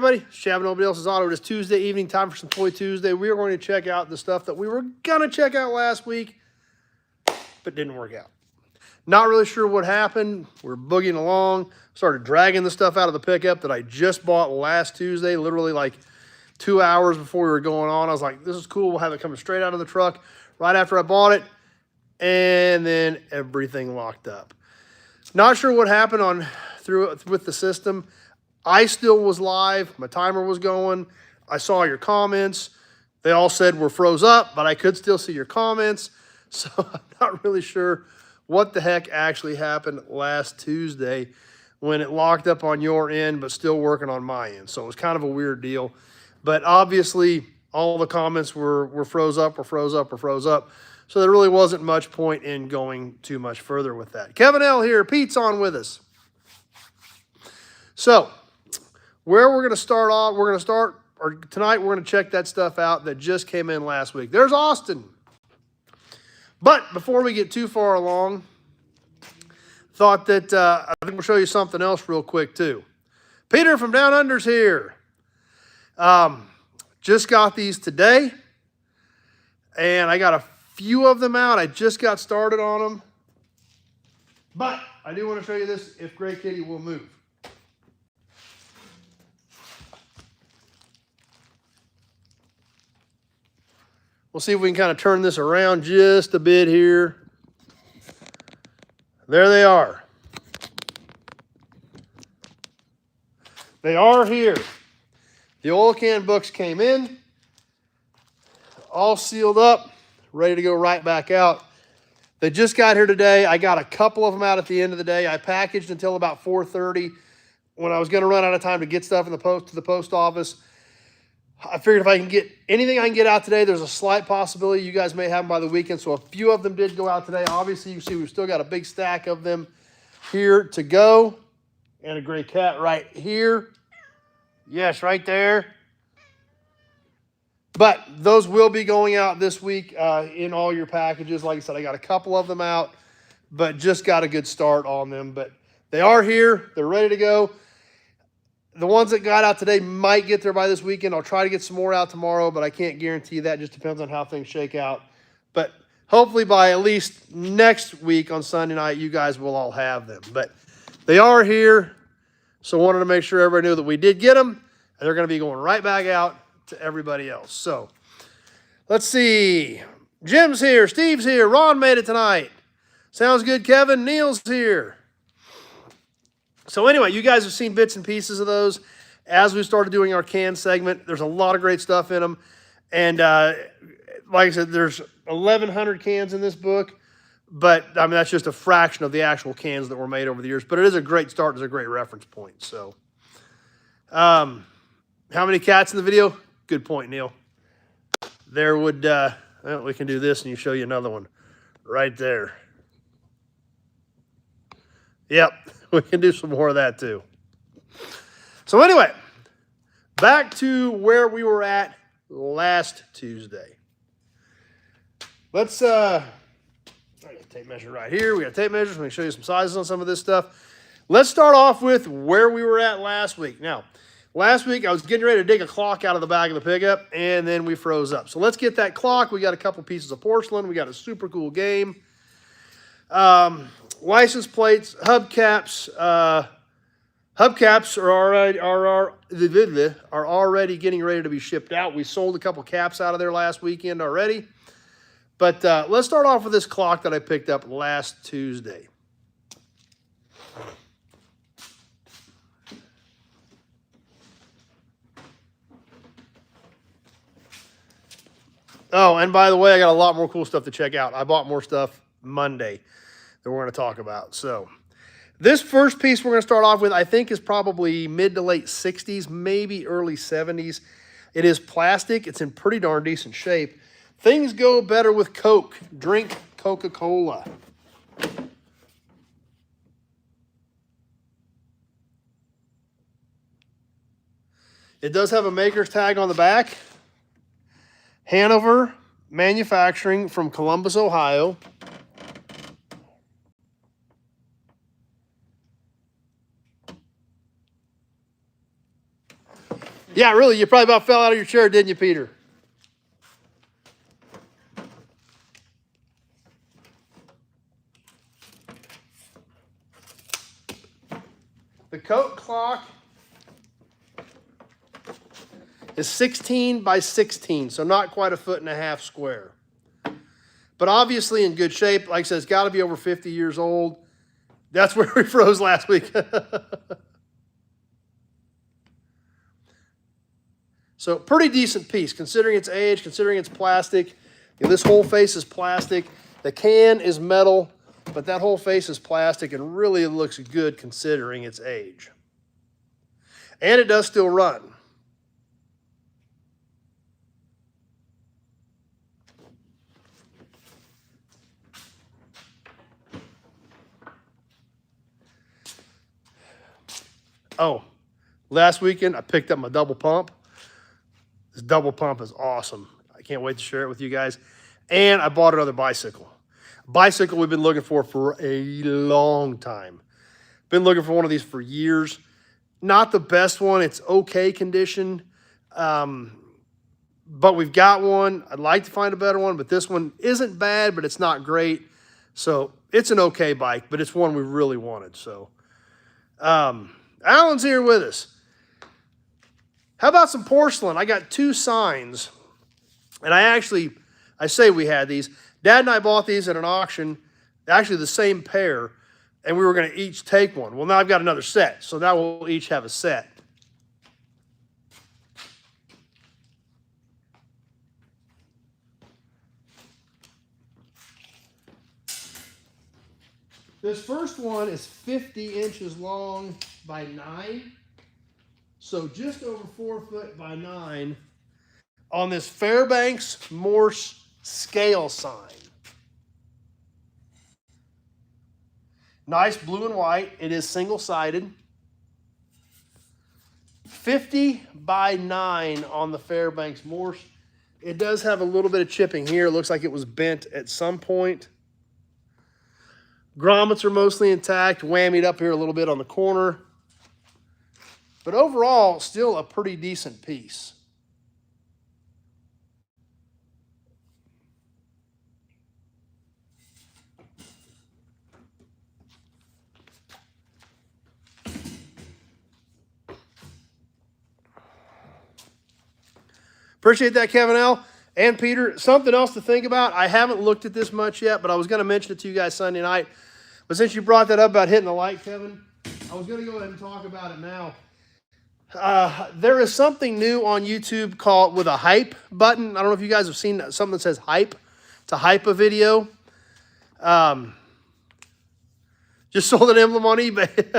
everybody. It's Chad Nobody Else's Auto. It is Tuesday evening, time for some Toy Tuesday. We are going to check out the stuff that we were going to check out last week, but didn't work out. Not really sure what happened. We're boogieing along. Started dragging the stuff out of the pickup that I just bought last Tuesday, literally like 2 hours before we were going on. I was like, this is cool. We'll have it coming straight out of the truck right after I bought it. And then everything locked up. Not sure what happened with the system. I still was live. My timer was going. I saw your comments. They all said we're froze up, but I could still see your comments. So I'm not really sure what the heck actually happened last Tuesday when it locked up on your end, but still working on my end. So it was kind of a weird deal. But obviously, all the comments were froze up, or froze up, or froze up. So there really wasn't much point in going too much further with that. Kevin L. here. Pete's on with us. So where we're going to start off, tonight we're going to check that stuff out that just came in last week. There's Austin. But before we get too far along, thought that I think we'll show you something else real quick too. Peter from Down Under's here. Just got these today, and I got a few of them out. I just got started on them, but I do want to show you this if Gray Kitty will move. We'll see if we can kind of turn this around just a bit here. There they are. They are here. The oil can books came in, all sealed up, ready to go right back out. They just got here today. I got a couple of them out at the end of the day. I packaged until about 4:30 when I was going to run out of time to get stuff to the post office. I figured if I can get anything I can get out today, there's a slight possibility you guys may have them by the weekend. So a few of them did go out today. Obviously, you see we've still got a big stack of them here to go. And a gray cat right here. Yes, right there. But those will be going out this week in all your packages. Like I said, I got a couple of them out, but just got a good start on them. But they are here. They're ready to go. The ones that got out today might get there by this weekend. I'll try to get some more out tomorrow, but I can't guarantee that. It just depends on how things shake out. But hopefully by at least next week on Sunday night, you guys will all have them. But they are here, so wanted to make sure everybody knew that we did get them, and they're going to be going right back out to everybody else. So let's see. Jim's here. Steve's here. Ron made it tonight. Sounds good, Kevin. Neil's here. So anyway, you guys have seen bits and pieces of those as we started doing our can segment. There's a lot of great stuff in them. And like I said, there's 1,100 cans in this book. But, I mean, that's just a fraction of the actual cans that were made over the years. But it is a great start. It's a great reference point. So, how many cats in the video? Good point, Neil. There would, well, we can do this and you show you another one right there. Yep. We can do some more of that too. So anyway, back to where we were at last Tuesday. Let's, I got a tape measure right here. We got tape measures. Let me show you some sizes on some of this stuff. Let's start off with where we were at last week. Now, last week I was getting ready to dig a clock out of the back of the pickup, and then we froze up. So let's get that clock. We got a couple pieces of porcelain. We got a super cool game. License plates, hubcaps. Hubcaps are already getting ready to be shipped out. We sold a couple caps out of there last weekend already. But let's start off with this clock that I picked up last Tuesday. Oh, and by the way, I got a lot more cool stuff to check out. I bought more stuff Monday that we're going to talk about. So this first piece we're going to start off with, I think, is probably mid to late 60s, maybe early 70s. It is plastic. It's in pretty darn decent shape. Things go better with Coke. Drink Coca-Cola. It does have a maker's tag on the back. Hanover Manufacturing from Columbus, Ohio. Yeah, really, you probably about fell out of your chair, didn't you, Peter? The Coke clock is 16 by 16, so not quite a 1.5 feet square. But obviously in good shape. Like I said, it's got to be over 50 years old. That's where we froze last week. So pretty decent piece, considering its age, considering it's plastic. You know, this whole face is plastic. The can is metal, but that whole face is plastic and really looks good considering its age. And it does still run. Oh, last weekend I picked up my double pump. This double pump is awesome. I can't wait to share it with you guys. And I bought another bicycle. Bicycle we've been looking for a long time. Been looking for one of these for years. Not the best one. It's okay condition. But we've got one. I'd like to find a better one, but this one isn't bad, but it's not great. So it's an okay bike, but it's one we really wanted. So Alan's here with us. How about some porcelain? I got 2 signs. And I say we had these. Dad and I bought these at an auction, actually the same pair, and we were going to each take one. Well, now I've got another set, so now we'll each have a set. This first one is 50 inches long by 9. So just over 4 foot by 9 on this Fairbanks Morse scale sign. Nice blue and white. It is single-sided. 50 by 9 on the Fairbanks Morse. It does have a little bit of chipping here. It looks like it was bent at some point. Grommets are mostly intact, whammied up here a little bit on the corner. But overall, still a pretty decent piece. Appreciate that, Kevin L. And Peter. Something else to think about. I haven't looked at this much yet, but I was going to mention it to you guys Sunday night. But since you brought that up about hitting the light, Kevin, I was going to go ahead and talk about it now. There is something new on YouTube called with a hype button. I don't know if you guys have seen something that says hype to hype a video. Just sold an emblem on eBay.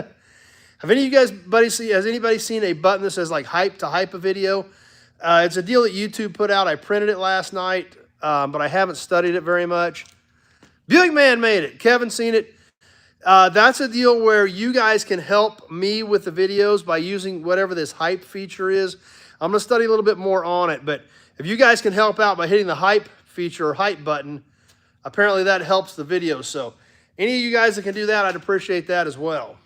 Have any of you guys, has anybody seen a button that says like hype to hype a video? It's a deal that YouTube put out. I printed it last night, but I haven't studied it very much. Buick Man made it. Kevin's seen it. That's a deal where you guys can help me with the videos by using whatever this hype feature is. I'm going to study a little bit more on it, but if you guys can help out by hitting the hype feature or hype button, apparently that helps the video. So any of you guys that can do that, I'd appreciate that as well.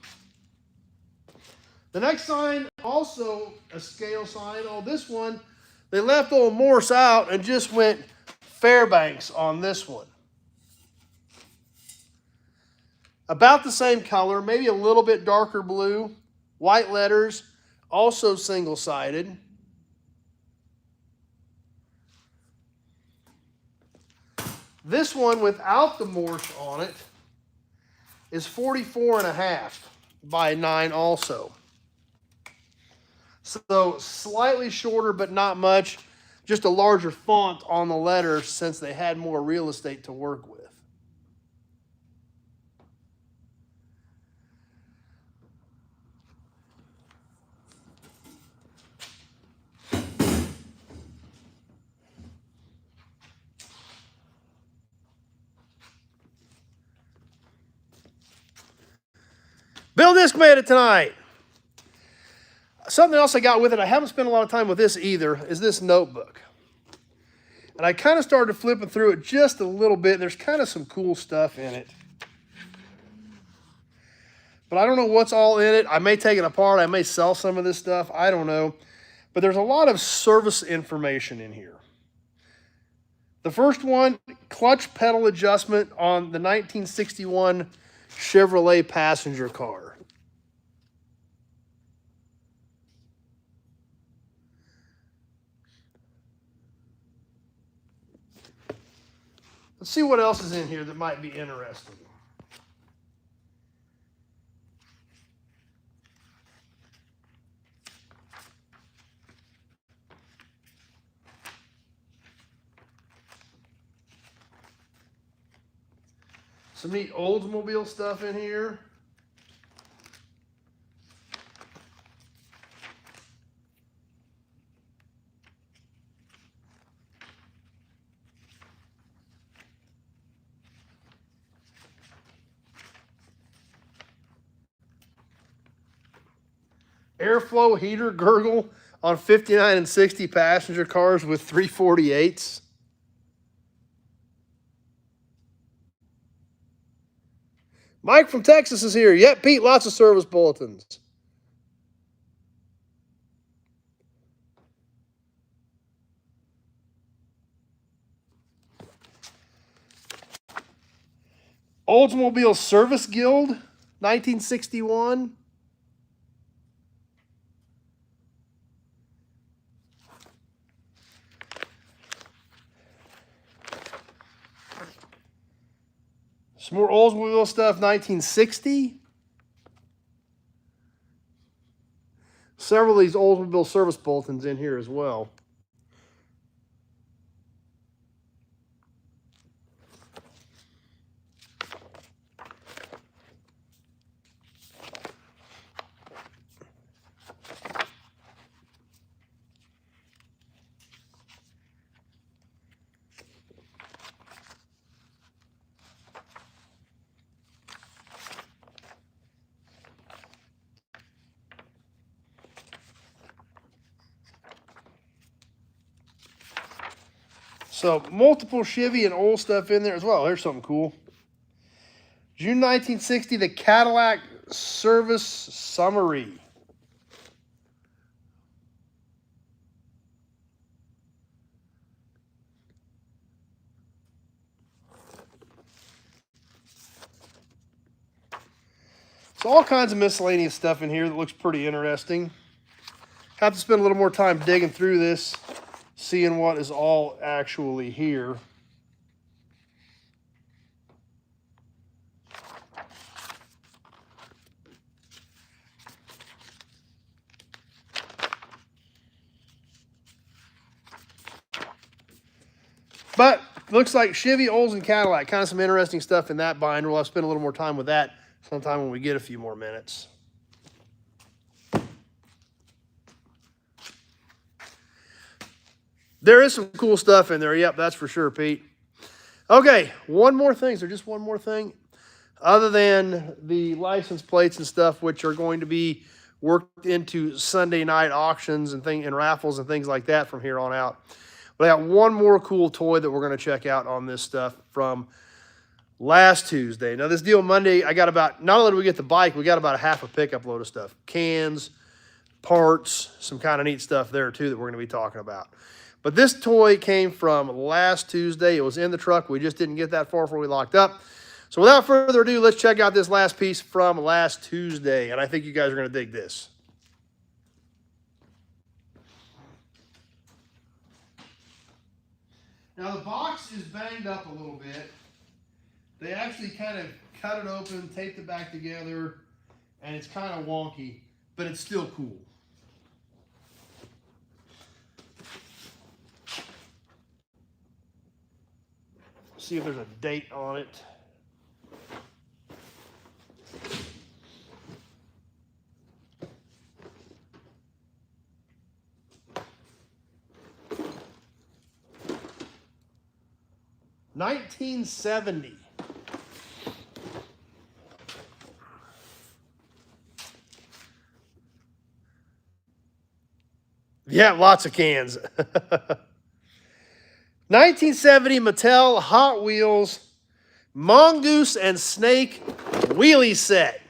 The next sign, also a scale sign. Oh, this one, they left old Morse out and just went Fairbanks on this one. About the same color, maybe a little bit darker blue. White letters, also single-sided. This one without the Morse on it is 44.5 by 9 also. So slightly shorter, but not much. Just a larger font on the letters since they had more real estate to work with. Bill Disc made it tonight. Something else I got with it, I haven't spent a lot of time with this either, is this notebook. And I kind of started flipping through it just a little bit. There's kind of some cool stuff in it. But I don't know what's all in it. I may take it apart. I may sell some of this stuff. I don't know. but there's a lot of service information in here. The first one, clutch pedal adjustment on the 1961 Chevrolet passenger car. Let's see what else is in here that might be interesting. Some neat Oldsmobile stuff in here. Airflow heater gurgle on 59 and 60 passenger cars with 348s. Mike from Texas is here. Yep, Pete, lots of service bulletins. Oldsmobile Service Guild, 1961. Some more Oldsmobile stuff, 1960. Several of these Oldsmobile service bulletins in here as well. So multiple Chevy and old stuff in there as well. Here's something cool. June 1960, the Cadillac Service Summary. So all kinds of miscellaneous stuff in here that looks pretty interesting. Have to spend a little more time digging through this, seeing what is all actually here. But looks like Chevy, Olds, and Cadillac. Kind of some interesting stuff in that binder. We'll have to spend a little more time with that sometime when we get a few more minutes. There is some cool stuff in there. Yep, that's for sure, Pete. Okay, one more thing. So just one more thing. Other than the license plates and stuff, which are going to be worked into Sunday night auctions and raffles and things like that from here on out. But I got one more cool toy that we're going to check out on this stuff from last Tuesday. Now, this deal Monday, I got about, not only did we get the bike, we got about a half a pickup load of stuff. Cans, parts, some kind of neat stuff there, too, that we're going to be talking about. But this toy came from last Tuesday. It was in the truck. We just didn't get that far before we locked up. So without further ado, let's check out this last piece from last Tuesday. And I think you guys are going to dig this. Now, the box is banged up a little bit. They actually kind of cut it open, taped it back together, and it's kind of wonky, but it's still cool. See if there's a date on it. $1970. Yeah, lots of cans. 1970 Mattel Hot Wheels Mongoose and Snake wheelie set.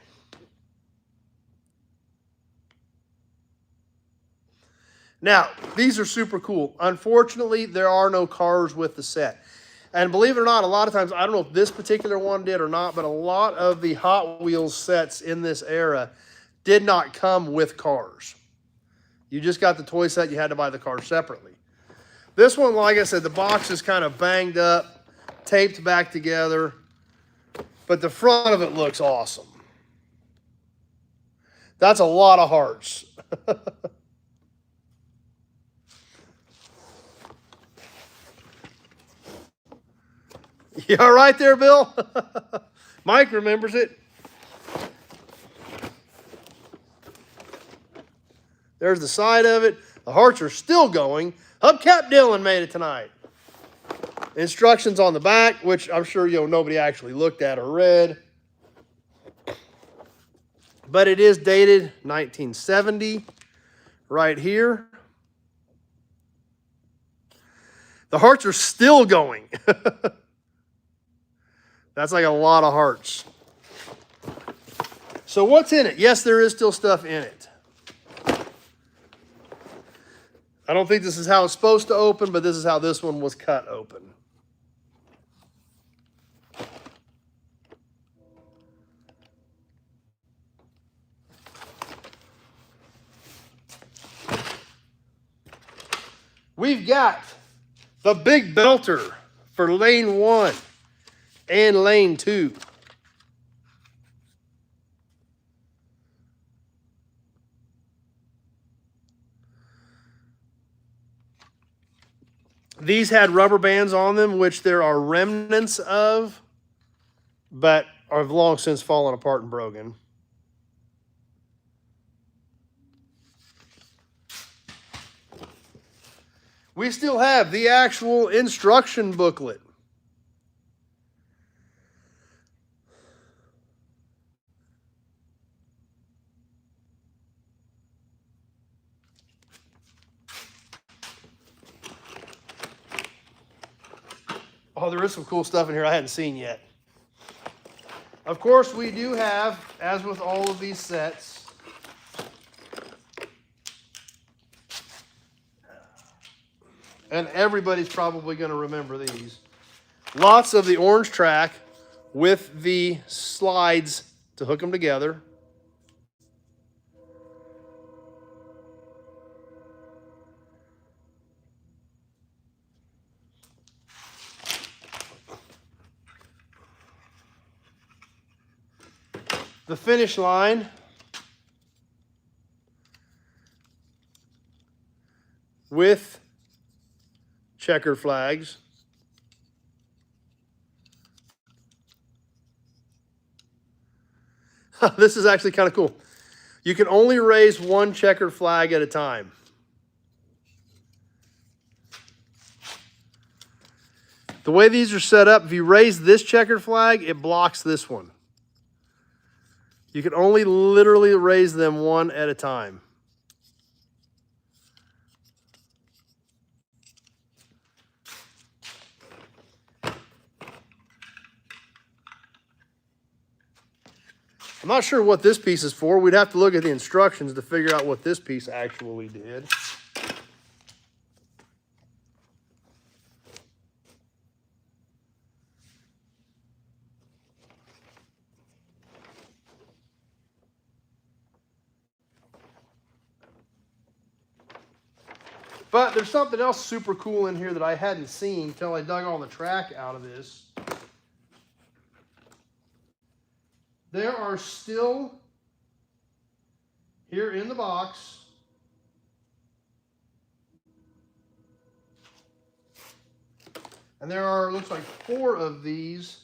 Now, these are super cool. Unfortunately, there are no cars with the set. And believe it or not, a lot of times, I don't know if this particular one did or not, but a lot of the Hot Wheels sets in this era did not come with cars. You just got the toy set. You had to buy the car separately. This one, like I said, the box is kind of banged up, taped back together, but the front of it looks awesome. That's a lot of hearts. You all right there, Bill? Mike remembers it. There's the side of it. The hearts are still going. Hubcap Dylan made it tonight. Instructions on the back, which I'm sure nobody actually looked at or read. But it is dated 1970 right here. The hearts are still going. That's like a lot of hearts. So what's in it? Yes, there is still stuff in it. I don't think this is how it's supposed to open, but this is how this one was cut open. We've got the big belter for lane 1 and lane 2. These had rubber bands on them, which there are remnants of, but have long since fallen apart and broken. We still have the actual instruction booklet. Oh, there is some cool stuff in here I hadn't seen yet. Of course, we do have, as with all of these sets, and everybody's probably going to remember these, lots of the orange track with the slides to hook them together. The finish line with checker flags. This is actually kind of cool. You can only raise one checkered flag at a time. The way these are set up, if you raise this checkered flag, it blocks this one. You can only literally raise them one at a time. I'm not sure what this piece is for. We'd have to look at the instructions to figure out what this piece actually did. But there's something else super cool in here that I hadn't seen until I dug all the track out of this. There are still, here in the box, and there are, looks like 4 of these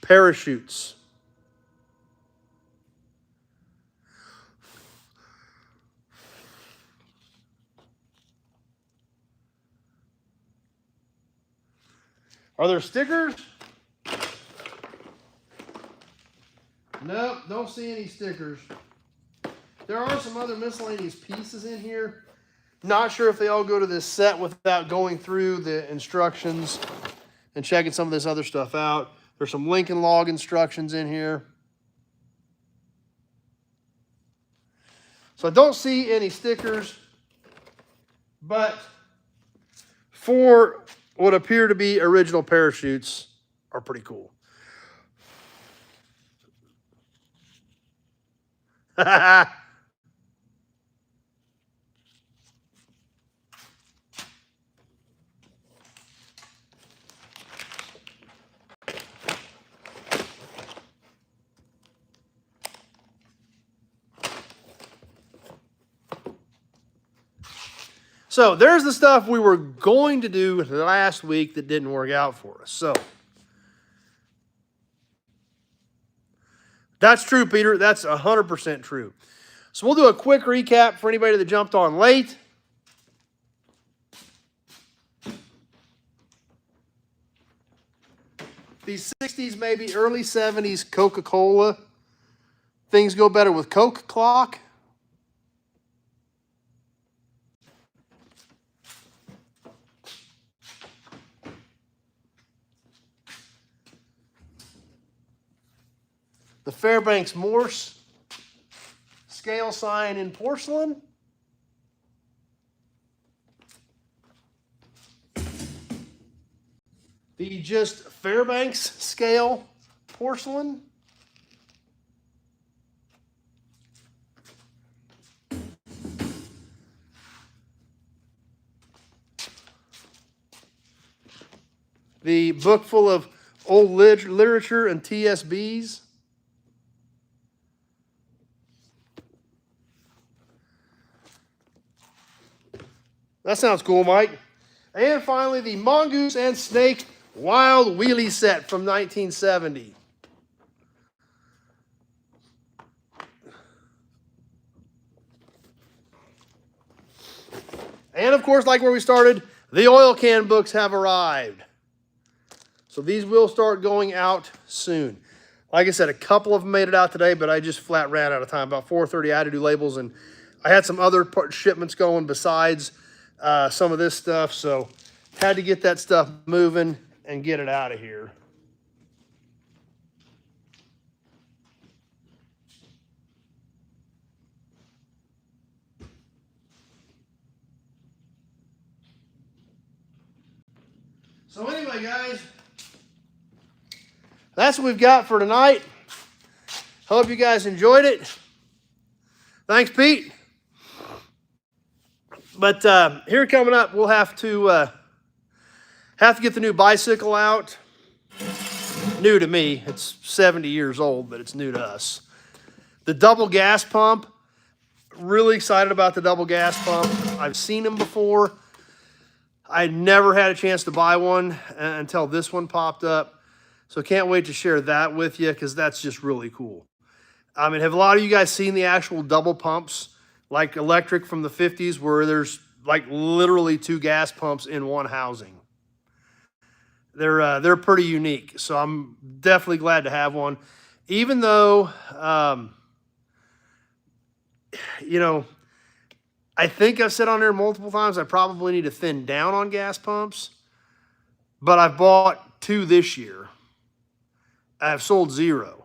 parachutes. Are there stickers? Nope, don't see any stickers. There are some other miscellaneous pieces in here. Not sure if they all go to this set without going through the instructions and checking some of this other stuff out. There's some Lincoln Log instructions in here. So I don't see any stickers. But for what appear to be original parachutes are pretty cool. So there's the stuff we were going to do last week that didn't work out for us. So that's true, Peter. That's 100% true. So we'll do a quick recap for anybody that jumped on late. These 60s, maybe early 70s Coca-Cola. Things go better with Coke clock. The Fairbanks Morse scale sign in porcelain. The just Fairbanks scale porcelain. The book full of old literature and TSBs. That sounds cool, Mike. And finally, the Mongoose and Snake Wild Wheelie set from 1970. And of course, like where we started, the oil can books have arrived. So these will start going out soon. Like I said, a couple of them made it out today, but I just flat ran out of time. About 4:30, I had to do labels, and I had some other shipments going besides some of this stuff, so had to get that stuff moving and get it out of here. So anyway, guys, that's what we've got for tonight. Hope you guys enjoyed it. Thanks, Pete. But here coming up, we'll have to get the new bicycle out. New to me. It's 70 years old, but it's new to us. The double gas pump. Really excited about the double gas pump. I've seen them before. I never had a chance to buy one until this one popped up. So can't wait to share that with you because that's just really cool. I mean, have a lot of you guys seen the actual double pumps, like electric from the 50s, where there's like literally two gas pumps in one housing? They're pretty unique. So I'm definitely glad to have one. Even though, you know, I think I've said on there multiple times, I probably need to thin down on gas pumps, but I've bought 2 this year. I've sold 0.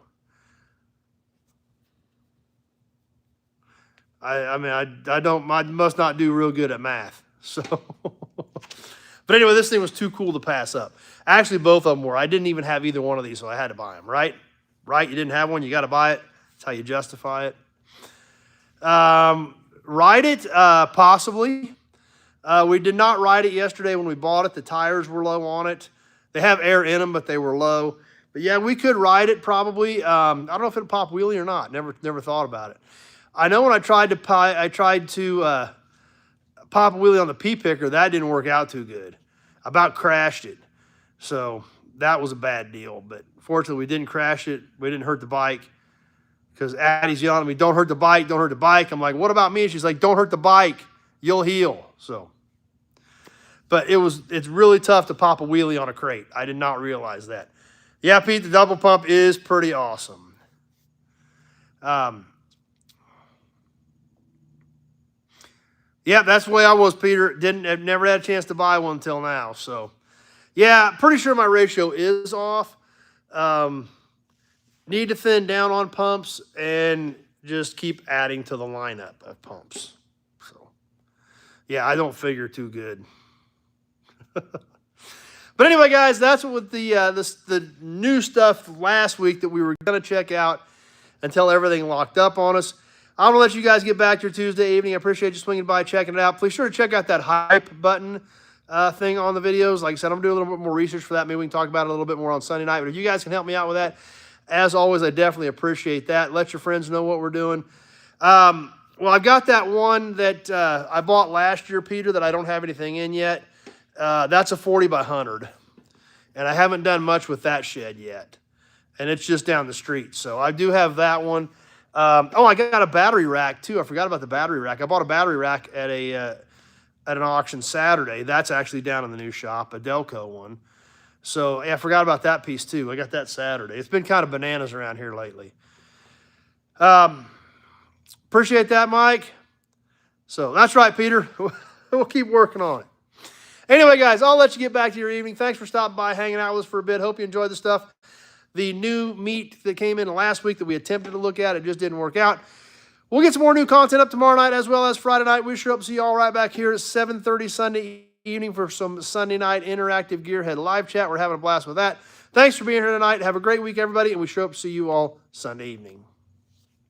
I mean, I must not do real good at math. So, but anyway, this thing was too cool to pass up. Actually, both of them were. I didn't even have either one of these, so I had to buy them, right? Right? You didn't have one, you got to buy it. That's how you justify it. Ride it, possibly. We did not ride it yesterday when we bought it. The tires were low on it. They have air in them, but they were low. But yeah, we could ride it probably. I don't know if it'll pop wheelie or not. Never thought about it. I know when I tried to pop a wheelie on the pea picker, that didn't work out too good. I about crashed it. So that was a bad deal. But fortunately, we didn't crash it. We didn't hurt the bike. Because Addie's yelling at me, don't hurt the bike, don't hurt the bike. I'm like, what about me? And she's like, don't hurt the bike. You'll heal. So, but it's really tough to pop a wheelie on a crate. I did not realize that. Yeah, Pete, the double pump is pretty awesome. Yeah, that's the way I was, Peter. I've never had a chance to buy one until now. So, yeah, pretty sure my ratio is off. Need to thin down on pumps and just keep adding to the lineup of pumps. So, Yeah, I don't figure too good. But anyway, guys, that's what with the new stuff last week that we were going to check out until everything locked up on us. I'm going to let you guys get back to your Tuesday evening. I appreciate you swinging by, checking it out. Please sure to check out that hype button thing on the videos. Like I said, I'm doing a little bit more research for that. Maybe we can talk about it a little bit more on Sunday night. But if you guys can help me out with that, as always, I definitely appreciate that. Let your friends know what we're doing. Well, I've got that one that I bought last year, Peter, that I don't have anything in yet. That's a 40 by 100. And I haven't done much with that shed yet. And it's just down the street. So I do have that one. Oh, I got a battery rack, too. I forgot about the battery rack. I bought a battery rack at an auction Saturday. That's actually down in the new shop, a Delco one. So yeah, I forgot about that piece, too. I got that Saturday. It's been kind of bananas around here lately. Appreciate that, Mike. So that's right, Peter. We'll keep working on it. Anyway, guys, I'll let you get back to your evening. Thanks for stopping by, hanging out with us for a bit. Hope you enjoyed the stuff. The new meat that came in last week that we attempted to look at, it just didn't work out. We'll get some more new content up tomorrow night as well as Friday night. We sure hope to see you all right back here at 7:30 Sunday evening for some Sunday night interactive Gearhead live chat. We're having a blast with that. Thanks for being here tonight. Have a great week, everybody, and we sure hope to see you all Sunday evening.